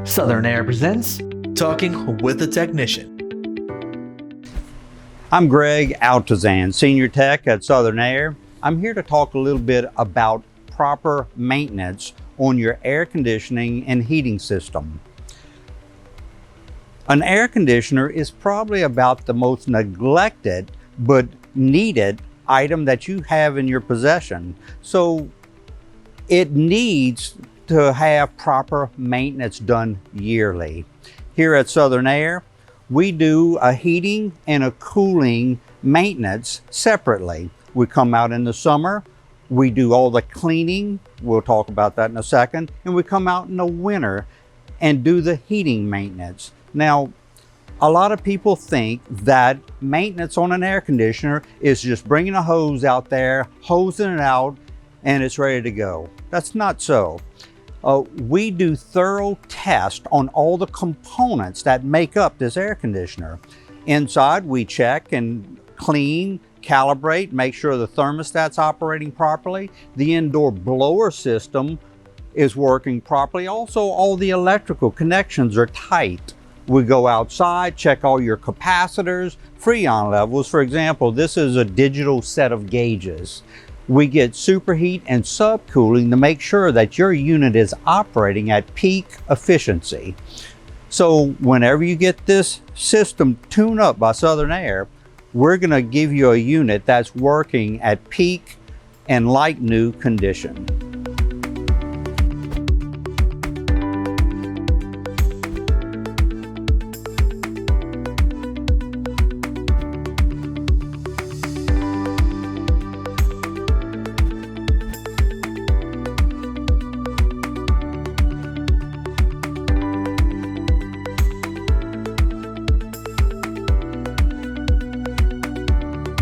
Southern Air presents Talking with a Technician. I'm Greg Altazan, Senior Tech at Southern Air. I'm here to talk a little bit about proper maintenance on your air conditioning and heating system. An air conditioner is probably about the most neglected but needed item that you have in your possession. So it needs to have proper maintenance done yearly. Here at Southern Air, we do a heating and a cooling maintenance separately. We come out in the summer, we do all the cleaning, we'll talk about that in a second, and we come out in the winter and do the heating maintenance. Now, a lot of people think that maintenance on an air conditioner is just bringing a hose out there, hosing it out, and it's ready to go. That's not so. We do thorough tests on all the components that make up this air conditioner. Inside, we check and clean, calibrate, make sure the thermostat's operating properly, the indoor blower system is working properly. Also, all the electrical connections are tight. We go outside, check all your capacitors, freon levels. For example, this is a digital set of gauges. We get superheat and subcooling to make sure that your unit is operating at peak efficiency. So whenever you get this system tuned up by Southern Air, we're going to give you a unit that's working at peak and like new condition.